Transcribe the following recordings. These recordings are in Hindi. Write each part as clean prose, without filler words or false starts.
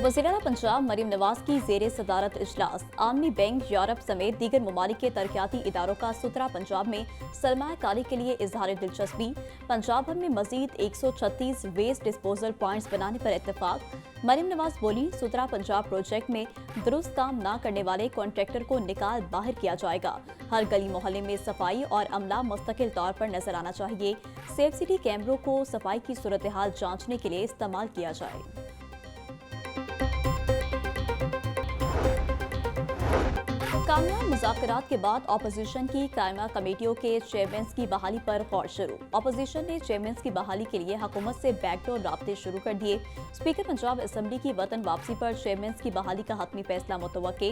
वज़ीर आला पंजाब मरीम नवाज की ज़ेरे सदारत इजलास आलमी बैंक, यूरोप समेत दीगर ममालिक के तरक्याती इदारों का सुतरा पंजाब में सरमायाकारी के लिए इजहार दिलचस्पी। पंजाब भर में मजीद 136 वेस्ट डिस्पोजल पॉइंट्स बनाने पर इत्तेफाक। मरीम नवाज बोली, सुतरा पंजाब प्रोजेक्ट में दुरुस्त काम न करने वाले कॉन्ट्रैक्टर को निकाल बाहर किया जाएगा। हर गली मोहल्ले में सफाई और अमला मुस्तकिल तौर पर नजर आना चाहिए। सेफ सिटी कैमरों को सफाई की सूरत हाल जांचने के लिए इस्तेमाल किया जाए। कामयाब मुज़ाकरात के बाद अपोजिशन की कायमा कमेटियों के चेयरमैन की बहाली पर गौर शुरू। अपोजिशन ने चेयरमैन की बहाली के लिए हुकूमत से बैकडोर राब्ते शुरू कर दिए। स्पीकर पंजाब असम्बली की वतन वापसी पर चेयरमैन की बहाली का हतमी फैसला मुतवक्के।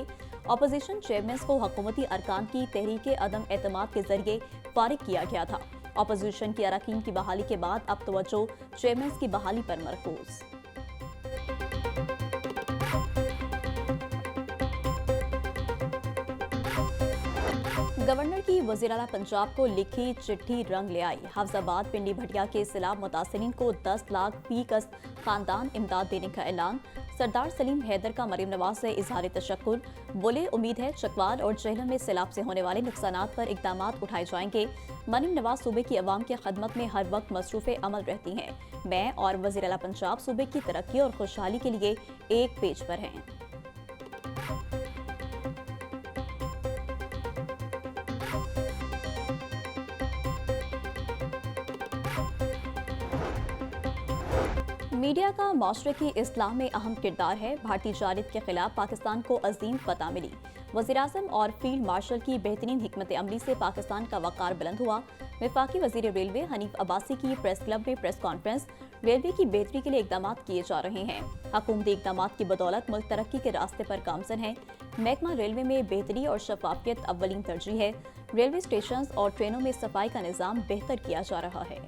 अपोजिशन चेयरमैन को हुकूमती अरकान की तहरीक अदम एतमाद के जरिए फारिग किया गया था। अपोजिशन की अरकान की बहाली के बाद अब तवज्जो चेयरमैन की बहाली पर मरकूज। गवर्नर की वज़ीर आला पंजाब को लिखी चिट्ठी रंग ले आई। हफ्जाबाद पिंडी भटिया के सैलाब मुतासरीन को 10 लाख फी कस खानदान इमदाद देने का ऐलान। सरदार सलीम हैदर का मरीम नवाज से इजहार तशक्कुर। बोले, उम्मीद है चकवाल और जेहलम में सैलाब से होने वाले नुकसानात पर इकदाम उठाए जाएंगे। मरीम नवाज सूबे की अवाम की खदमत में हर वक्त मसरूफ़ अमल रहती हैं। मैं और वज़ीर आला पंजाब सूबे की तरक्की और खुशहाली के लिए एक पेज पर हैं। मीडिया का माशरे की इस्लाह में अहम किरदार है। भारतीय जालियत के खिलाफ पाकिस्तान को अजीम फतह मिली। वज़ीर-ए-आज़म और फील्ड मार्शल की बेहतरीन हिकमत अमली से पाकिस्तान का वक़ार बुलंद हुआ। वफाकी वज़ीर रेलवे हनीफ अब्बासी की प्रेस क्लब में प्रेस कॉन्फ्रेंस। रेलवे की बेहतरी के लिए इकदाम किए जा रहे हैं। हुकूमती इकदाम की बदौलत मुल्क तरक्की के रास्ते पर गामजन है। महकमा रेलवे में बेहतरी और शफाफियत अव्वलीन तरजीह है। रेलवे स्टेशन और ट्रेनों में सफाई का निज़ाम बेहतर किया जा रहा है।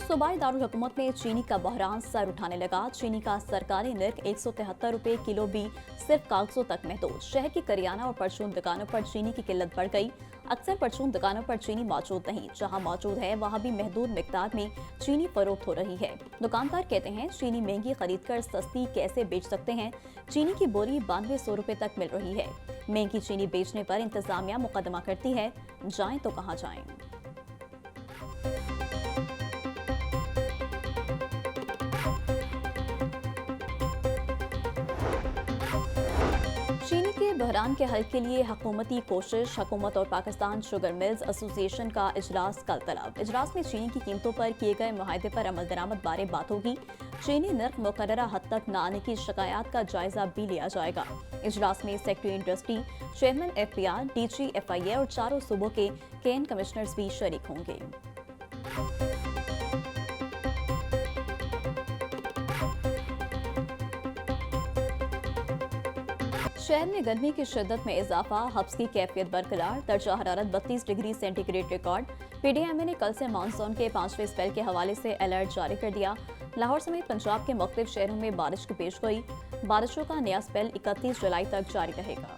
सूबाई दारुल हुकूमत में चीनी का बहरान सर उठाने लगा। चीनी का सरकारी निर्ख 173 रुपए किलो भी सिर्फ कागजों तक महदूद। शहर की करियाना और परचून दुकानों पर चीनी की किल्लत बढ़ गई। अक्सर परचून दुकानों पर चीनी मौजूद नहीं, जहां मौजूद है वहां भी महदूद मिकदार में चीनी फरोख्त हो रही है। दुकानदार कहते हैं, चीनी महंगी खरीद कर सस्ती कैसे बेच सकते हैं। चीनी की बोरी 9200 रुपए तक मिल रही है। महंगी चीनी बेचने पर इंतजामिया मुकदमा करती है, जाएं तो कहां जाएं। चीनी के बहरान के हल के लिए हुकूमती कोशिश। हुकूमत और पाकिस्तान शुगर मिल्स एसोसिएशन का इजलास कल तलब। इजलास में चीनी की कीमतों पर किए गए मुआहदे पर अमल दरामद बारे बात होगी। चीनी नर्ख मुकर्ररा हद तक न आने की शिकायत का जायजा भी लिया जाएगा। इजलास में secretary industry, chairman FPR, DG FIA और चारों सूबों के केन कमिश्नर्स भी शरीक होंगे। शहर में गर्मी की शिद्दत में इजाफा, हब्स की कैफियत बरकरार। दर्जा हरारत 32 डिग्री सेंटीग्रेड रिकॉर्ड। PDMA ने कल से मानसून के 5वें स्पेल के हवाले से अलर्ट जारी कर दिया। लाहौर समेत पंजाब के मुख्तलिफ शहरों में बारिश की पेशगोई। बारिशों का नया स्पेल 31 जुलाई तक जारी रहेगा।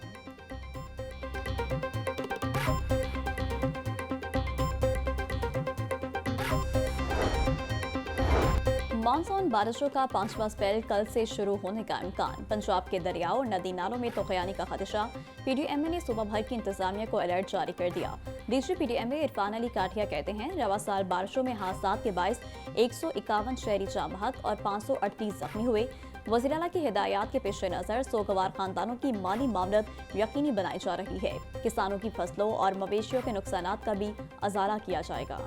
मानसून बारिशों का 5वां स्पेल कल से शुरू होने का इम्कान। पंजाब के दरियाओं और नदी नालों में तूफ़ानी का खदशा। PDMA ने सुबह भर की इंतजामिया को अलर्ट जारी कर दिया। DG PDMA इरफान अली काठिया कहते हैं, रवा साल बारिशों में हादसात के बायस 151 शहरी जाँ बहक और 538 जख्मी हुए। वज़ीर आला की हिदायत के पेश नज़र सोगवार खानदानों की माली मामलत यकीनी बनाई जा रही है। किसानों की फसलों और मवेशियों के नुकसानात का भी अजाला किया जाएगा।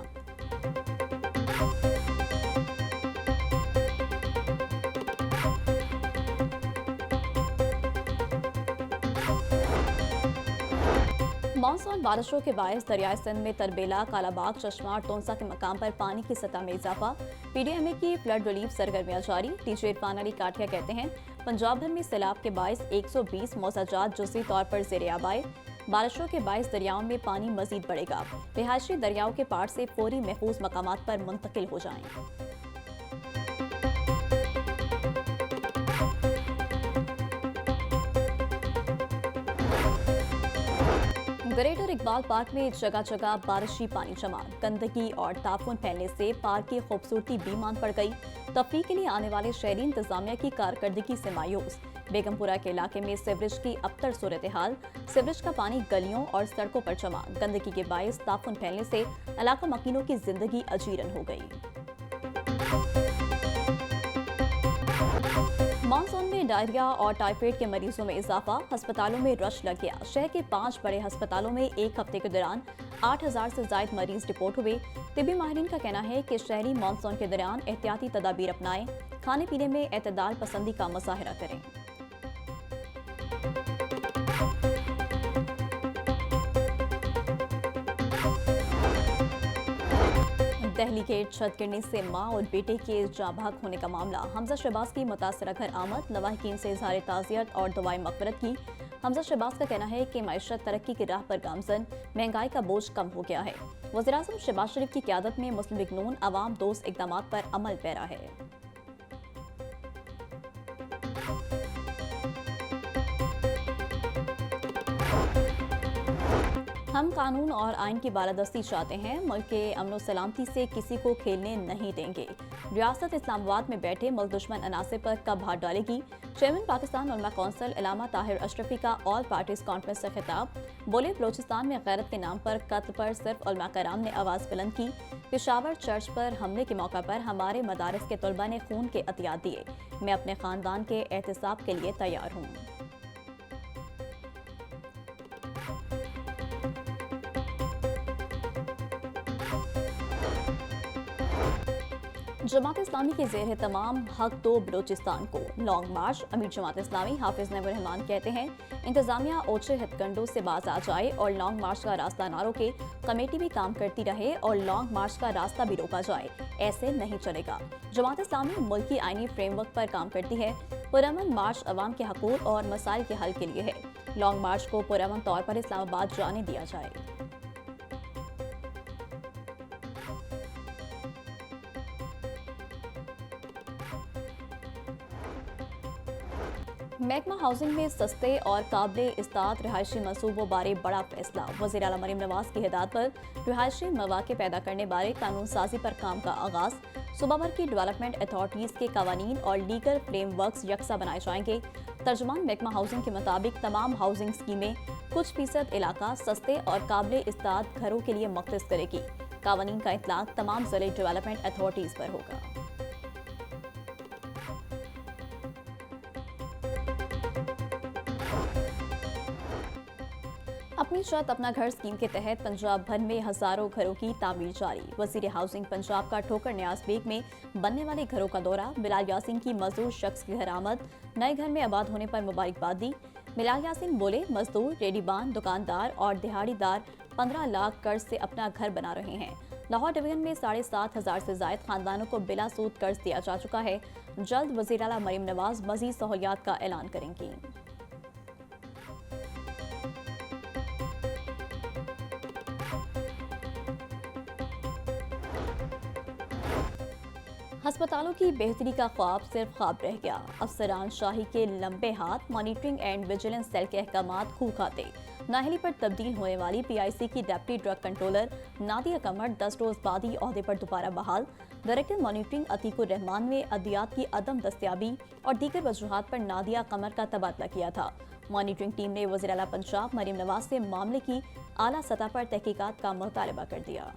मानसून बारिशों के बायस दरियाए सिंध में तरबेला, कालाबाग, चश्मा और तोंसा के मकाम पर पानी की सतह में इजाफा। PDMA की फ्लड रिलीफ सरगर्मियां जारी। DG इरफान अली काठिया कहते हैं, पंजाब भर में सैलाब के बायस 120 मौजाजात जुज़ी तौर पर ज़ेरे आबाए। बारिशों के बायस दरियाओं में पानी मजीद बढ़ेगा। रिहायशी दरियाओं के पार से फौरी महफूज मकामात पर मुंतकिल हो जाएं। ग्रेटर इकबाल पार्क में जगह जगह बारिशी पानी जमा, गंदगी और ताफून फैलने से पार्क की खूबसूरती बेमान पड़ गई। तफरीह के लिए आने वाले शहरी इंतजामिया की कारकर्दगी से मायूस। बेगमपुरा के इलाके में सीवरेज की अबतर सूरत हाल, सीवरेज का पानी गलियों और सड़कों पर जमा, गंदगी के बायस ताफून फैलने से इलाका मकीनों की जिंदगी अजीरन हो गई। मानसून में डायरिया और टाइफाइड के मरीजों में इजाफा, अस्पतालों में रश लग गया। शहर के 5 बड़े अस्पतालों में एक हफ्ते के दौरान 8,000 से ज्यादा मरीज रिपोर्ट हुए। तिब्बी माहिरीन का कहना है कि शहरी मानसून के दौरान एहतियाती तदाबीर अपनाएं, खाने पीने में एतदाल पसंदी का मुजाहरा करें। दहली गेट छत गिरने से मां और बेटे के जाँ भाग होने का मामला। हमजा शहबाज की मुतासरा घर आमद, लवाहिकीन से इजहार ताज़ियत और दुआएं मग़फ़िरत की। हमजा शहबाज का कहना है कि मईशत तरक्की की राह पर गामजन, महंगाई का बोझ कम हो गया है। वज़ीर-ए-आज़म शहबाज शरीफ की क़यादत में मुस्लिम लीग नून अवाम दोस्त इक़दामात पर अमल पैरा है। हम कानून और आइन की बालादस्ती चाहते हैं, मुल्क के अमन सलामती से किसी को खेलने नहीं देंगे। रियासत इस्लामाबाद में बैठे मुल्क दुश्मन अनासर पर कब हाथ डालेगी? चेयरमैन पाकिस्तान उलमा कौंसिल इलामा ताहिर अशरफी का ऑल पार्टीज कॉन्फ्रेंस से खिताब। बोले, बलोचिस्तान में गैरत के नाम पर कत्ल पर सिर्फ उलमा कराम ने आवाज़ बुलंद की। पेशावर चर्च पर हमले के मौका पर हमारे मदारिस के तलबा ने खून के अतियात दिए। मैं अपने खानदान के एहतसाब के लिए तैयार हूँ। जमात इस्लामी के ज़ेर तमाम हक दो बलोचिस्तान को लॉन्ग मार्च। अमीर जमात इस्लामी हाफिज नईमुर रहमान कहते हैं, इंतजामिया ओछे हथकंडों से बाज आ जाए और लॉन्ग मार्च का रास्ता ना रोके। कमेटी भी काम करती रहे और लॉन्ग मार्च का रास्ता भी रोका जाए, ऐसे नहीं चलेगा। जमात इस्लामी मुल्क की आईनी फ्रेमवर्क पर काम करती है। पुरअमन मार्च अवाम के हकूक़ और मसाइल के हल के लिए है। लॉन्ग मार्च को पुरअमन तौर पर इस्लामाबाद जाने दिया जाए। महकमा हाउसिंग में सस्ते और काबिल इस्तात रिहायशी मनसूबों बारे बड़ा फैसला। वज़ीर आला मरीम नवाज की हिदायत पर रिहायशी मौक़े पैदा करने बारे कानून साजी पर काम का आगाज। सूबा भर की डेवलपमेंट अथॉरिटीज़ के कवानीन और लीगल फ्रेमवर्क्स यकसा बनाए जाएंगे। तर्जुमान महकमा हाउसिंग के मुताबिक तमाम हाउसिंग स्कीमें कुछ फीसद इलाका सस्ते और काबिल इस्तात घरों के लिए मख्तस करेगी। कवानीन का इतलाक तमाम ज़िले डेवलपमेंट अथॉरिटीज़ पर होगा। अपनी छत अपना घर स्कीम के तहत पंजाब भर में हजारों घरों की तामीर जारी। वजीर हाउसिंग पंजाब का ठोकर न्याज बेग में बनने वाले घरों का दौरा। बिलाल यासीन की मजदूर शख्स की घर आमद, नए घर में आबाद होने पर मुबारकबाद दी। बिलाल यासीन बोले, मजदूर, रेडीबान, दुकानदार और दिहाड़ीदार 15 लाख कर्ज से अपना घर बना रहे हैं। लाहौर डिवीजन में 7,500 से जायद खानदानों को बिला सूद कर्ज दिया जा चुका है। जल्द वज़ीर आला मरीम नवाज मजीद सहूलियात का ऐलान करेंगी। अस्पतालों की बेहतरी का ख्वाब सिर्फ ख्वाब रह गया। अफसरान शाही के लंबे हाथ, मॉनिटरिंग एंड विजिलेंस सेल के अहकामात खूह खाते। नाहली पर तब्दील होने वाली PIC की डिप्टी ड्रग कंट्रोलर नादिया कमर 10 रोज बाद ही ओहदे पर दोबारा बहाल। डायरेक्टर मॉनिटरिंग अतीकुर रहमान में अद्वियात की अदम दस्तियाबी और दीगर वजूहात पर नादिया कमर का तबादला किया था। मॉनिटरिंग टीम ने वज़ीर आला पंजाब मरीम नवाज से मामले की आला सतह पर तहकीकात का मुतालबा कर दिया।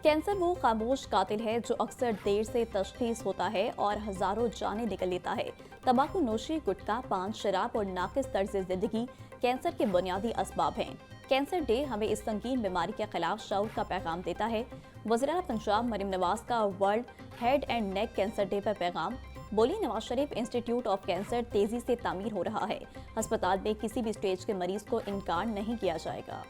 कैंसर वो खामोश कातिल है जो अक्सर देर से तशखीस होता है और हजारों जानें निकल लेता है। तंबाकू नोशी, गुटखा, पान, शराब और नाकिस तर्ज जिंदगी कैंसर के बुनियादी असबाब हैं। कैंसर डे हमें इस संगीन बीमारी के खिलाफ शऊर का पैगाम देता है। वज़ीर आला पंजाब मरीम नवाज का world head and neck cancer day पर पैगाम। बोली, Nawaz Sharif institute of cancer तेजी से तामीर हो रहा है। अस्पताल में किसी भी स्टेज के मरीज को इनकार नहीं किया जाएगा।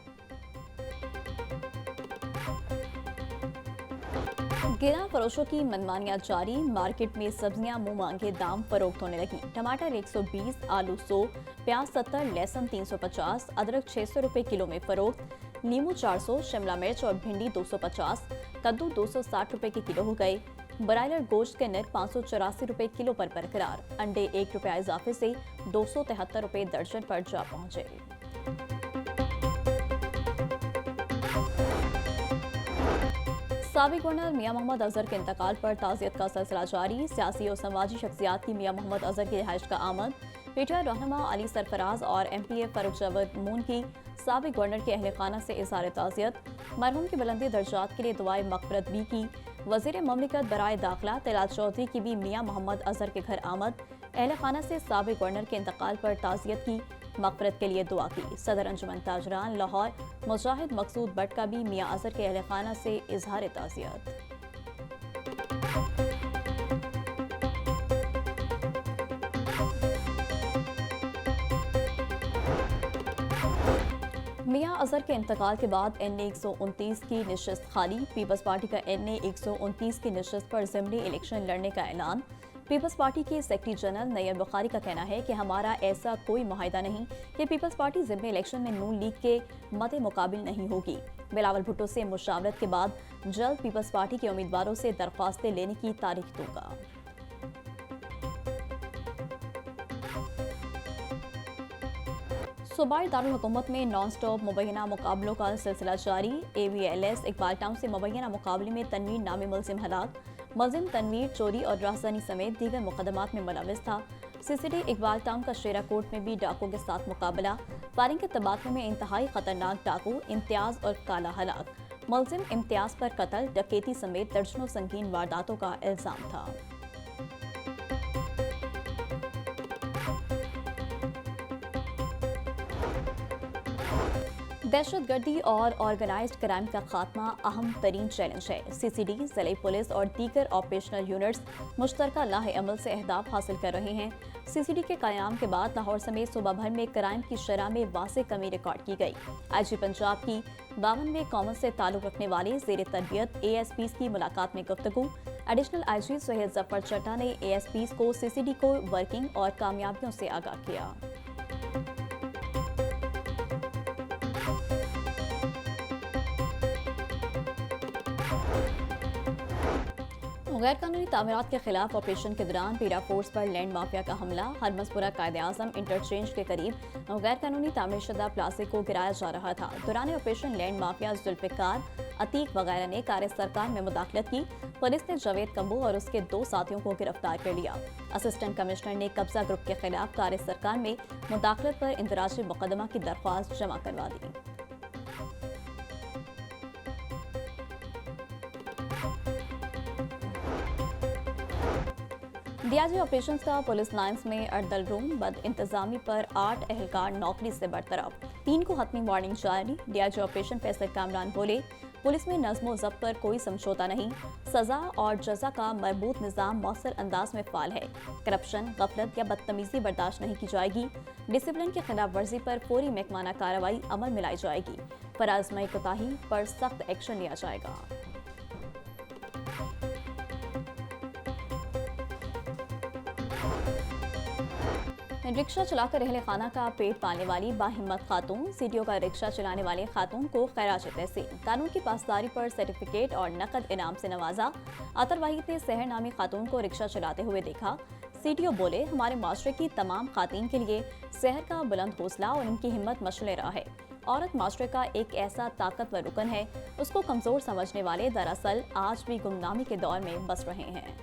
गिरा फरोशों की मनमानियां जारी। मार्केट में सब्जियां मुंह मांगे दाम फरोख्त होने लगी। टमाटर 120, आलू 100, प्याज 70, लहसुन 350, अदरक 600 रुपए किलो में फरोख्त। नींबू 400, शिमला मिर्च और भिंडी 250, कद्दू 260 रुपए के किलो हो गए। ब्रायलर गोश्त के निर्ख 584 रुपए किलो पर बरकरार। अंडे 1 रुपया इजाफे से 273 रुपए दर्जन पर जा पहुंचे। साबिक गवर्नर मियां मोहम्मद अजहर के इंतकाल पर ताज़ियत का सिलसिला जारी। सियासी और समाजी शख्सियात की मियां मोहम्मद अजहर की रिहाइश का आमद। पीटीआई रहनुमा अली सरफराज और एमपीए फरूख जावेद मून की साबिक गवर्नर के अहल खाना से इज़हार ताज़ियत। मरहूम की बुलंदी दर्जात के लिए दुआए मग़फ़िरत भी की। वज़ीर ममलिकत बराए दाखिला तलाल चौधरी की भी मियां मोहम्मद अजहर के घर आमद। अहल खाना से साबिक गवर्नर के इंतकाल पर ताज़ियत की, मग़फ़िरत के लिए दुआ की। सदर अंजुमन ताजरान लाहौर मुजाहिद मकसूद भट्ट का भी मियां अजहर के अहल खाना से इज़हार ताज़ियत। मियां अजहर के इंतकाल के बाद NA 129 की नशिस्त खाली। पीपल्स पार्टी का NA 129 की नशिस्त पर ज़िमनी इलेक्शन लड़ने का ऐलान। पीपल्स पार्टी के सेक्रेटरी जनरल नैयब बुखारी का कहना है कि हमारा ऐसा कोई मुआहिदा नहीं कि पीपल्स पार्टी ज़िमनी इलेक्शन में नून लीग के मद्दे मुकाबिल नहीं होगी। बिलावल भुट्टो से मुशावरत के बाद जल्द पीपल्स पार्टी के उम्मीदवारों से दरख्वास्तें लेने की तारीख दूंगा। सूबाई दारुल हुकूमत में नॉन स्टॉप मुबैना मुकाबलों का सिलसिला जारी। AVLS इकबाल टाउन से मुबैना मुकाबले में तनवीर नामी मुलजिम हलाक। मुलजिम तनवीर चोरी और राहज़नी समेत दीगर मुकदमात में मुलविस था। CCD इकबाल टाउन का शेरा कोट में भी डाकुओं के साथ मुकाबला। फायरिंग के तबादले में इंतहाई खतरनाक डाकू इम्तियाज और काला हलाक। मुलजिम इम्तियाज पर कत्ल, डकैती समेत दर्जनों संगीन वारदातों का इल्जाम था। दहशतगर्दी और ऑर्गेनाइज्ड क्राइम का खात्मा अहम तरीन चैलेंज है। CCD, ज़िले पुलिस और दीगर ऑपरेशनल यूनिट्स मुश्तरका लाहे अमल से अहदाफ हासिल कर रहे हैं। CCD के क़याम के बाद लाहौर समेत सूबा भर में क्राइम की शरह में वाज़ेह कमी रिकॉर्ड की गई। IG पंजाब की 52वें कौमन से ताल्लुक़ रखने वाले ज़ेर तरबियत ASPs की मुलाकात में गुफ्तगू। एडिशनल IG सुहेल जफर चड्ढा ने ASPs को CCD को वर्किंग और कामयाबियों से आगाह किया। गैर कानूनी तामीरात के खिलाफ ऑपरेशन के दौरान पीरा फोर्स पर लैंड माफिया का हमला। हरमसपुरा कायद-ए-आज़म इंटरचेंज के करीब गैर कानूनी तामीर शुदा प्लाजे को गिराया जा रहा था। दौरान operation land mafia Zulfikar, Atiq वगैरह ने कार्य सरकार में मुदाखलत की। पुलिस ने जावेद कम्बू और उसके 2 साथियों को गिरफ्तार कर लिया। असिस्टेंट कमिश्नर ने कब्जा ग्रुप के खिलाफ कार्य सरकार में मुदाखलत पर इंदराजी मुकदमा की दरख्वास्त जमा करवा दी। DIG ऑपरेशंस का पुलिस लाइन्स में अर्दल रूम बद इंतजामी पर 8 एहलकार नौकरी से बरतरफ। 3 को हतमी वार्निंग जारी। DIG ऑपरेशन फैसल कामरान बोले, पुलिस में नज़्म व ज़ब्त पर कोई समझौता नहीं। सज़ा और जज़ा का मरबूत निज़ाम मौसर अंदाज में फ़ाल है। करप्शन, गफलत या बदतमीज़ी बर्दाश्त नहीं की जाएगी। डिसिप्लिन की खिलाफ वर्जी पर फौरी महकमाना कार्रवाई अमल में लाई जाएगी। फराज़मई कोताही पर सख्त एक्शन लिया जाएगा। रिक्शा चलाकर अहले खाना का पेट पालने वाली बाहिम्मत खातून। CTO का रिक्शा चलाने वाले खातून को खैराज तहसीन। कानून की पासदारी पर सर्टिफिकेट और नकद इनाम से नवाजा। अतर वाहिद ने सहर नामी खातून को रिक्शा चलाते हुए देखा। CTO बोले, हमारे माशरे की तमाम खातून के लिए सहर का बुलंद हौसला और इनकी हिम्मत मशले रहा है। औरत माशरे का एक ऐसा ताकतवर रुकन है, उसको कमज़ोर समझने वाले दरअसल आज भी गुमनामी के दौर में बस रहे हैं।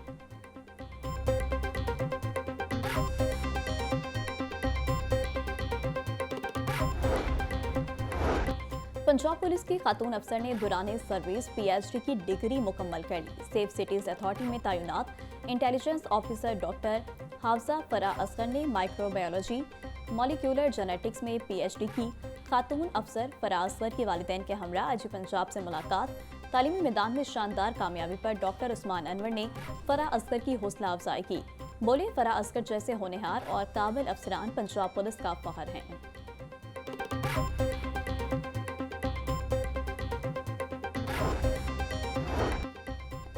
पंजाब पुलिस की खातून अफसर ने दुराने सर्विस PhD की डिग्री मुकम्मल कर ली। सेफ सिटीज अथॉरिटी में तैनात इंटेलिजेंस ऑफिसर डॉक्टर हाफजा फरा असगर ने माइक्रोबायोलॉजी मॉलिक्यूलर जेनेटिक्स में PhD की। खातून अफसर फरा असगर के वालिदैन के हमरा IG पंजाब से मुलाकात। तालीमी मैदान में शानदार कामयाबी पर डॉक्टर उस्मान अनवर ने फरा असगर की हौसला अफजाई की। बोले, फरा असगर जैसे होनहार और काबिल अफसरान पंजाब पुलिस का फख्र हैं।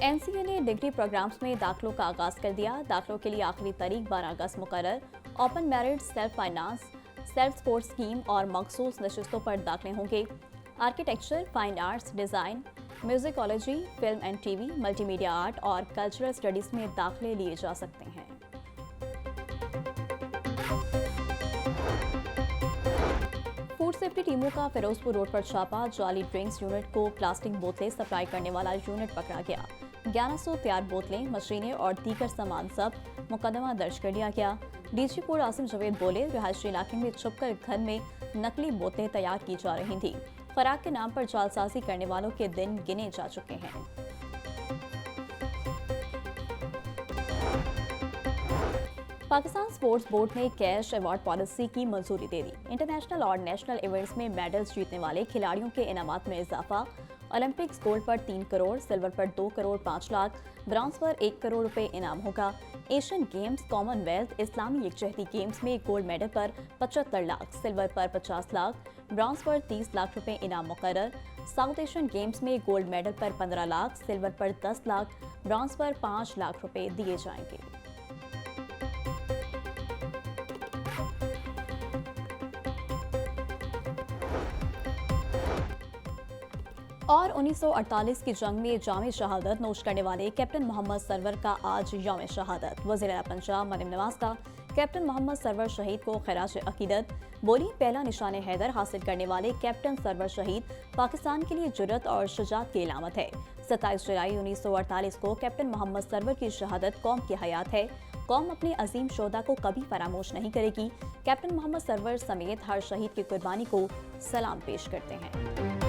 NCA ने डिग्री प्रोग्राम्स में दाखिलों का आगाज कर दिया। दाखिलों के लिए आखिरी तारीख 12 अगस्त मुकर्रर। Open merit, self finance, self support scheme और मखसूस नशिस्तों पर दाखिले होंगे। Architecture, fine arts, design, musicology, film and TV, multimedia art और कल्चरल स्टडीज में दाखिले लिए जा सकते हैं। फूड सेफ्टी टीमों का फिरोजपुर रोड पर छापा, जाली ड्रिंक्स यूनिट को प्लास्टिक बोतलें सप्लाई करने वाला यूनिट पकड़ा गया। 1100 तैयार बोतलें, मशीनें और दीगर सामान सब मुकदमा दर्ज कर लिया गया। डीजी पूर्व आसिम जवेद बोले, रिहायशी इलाके में छुपकर घर में नकली बोतलें तैयार की जा रही थी। खुराक के नाम पर जालसाजी करने वालों के दिन गिने जा चुके हैं। पाकिस्तान स्पोर्ट्स बोर्ड ने कैश अवार्ड पॉलिसी की मंजूरी दे दी। इंटरनेशनल और नेशनल इवेंट्स में मेडल्स जीतने वाले खिलाड़ियों के इनामात में इजाफा। ओलंपिक्स गोल्ड पर 3 करोड़, सिल्वर पर 2 करोड़ 5 लाख, ब्रॉन्ज पर 1 करोड़ रुपए इनाम होगा। एशियन गेम्स, कॉमनवेल्थ, इस्लामी यकजहती गेम्स में गोल्ड मेडल पर 75 लाख, सिल्वर पर 50 लाख, ब्रॉन्ज पर 30 लाख रुपए इनाम मुकर्रर। साउथ एशियन गेम्स में गोल्ड मेडल पर 15 लाख, सिल्वर पर 10 लाख, ब्रॉन्ज पर 5 लाख रुपए दिए जाएंगे। और 1948 की जंग में जामे शहादत नोश करने वाले कैप्टन मोहम्मद सरवर का आज यौम शहादत। वज़ीर-ए-आला पंजाब मरियम नवाज का कैप्टन मोहम्मद सरवर शहीद को खराज अकीदत। बोली, पहला निशान हैदर हासिल करने वाले कैप्टन सरवर शहीद पाकिस्तान के लिए जुर्रत और शुजात की इलामत है। 27 जुलाई 1948 को कैप्टन मोहम्मद सरवर की शहादत कौम की हयात है। कौम अपने अजीम शोहदा को कभी फरामोश नहीं करेगी। कैप्टन मोहम्मद सरवर समेत हर शहीद की कुर्बानी को सलाम पेश करते हैं।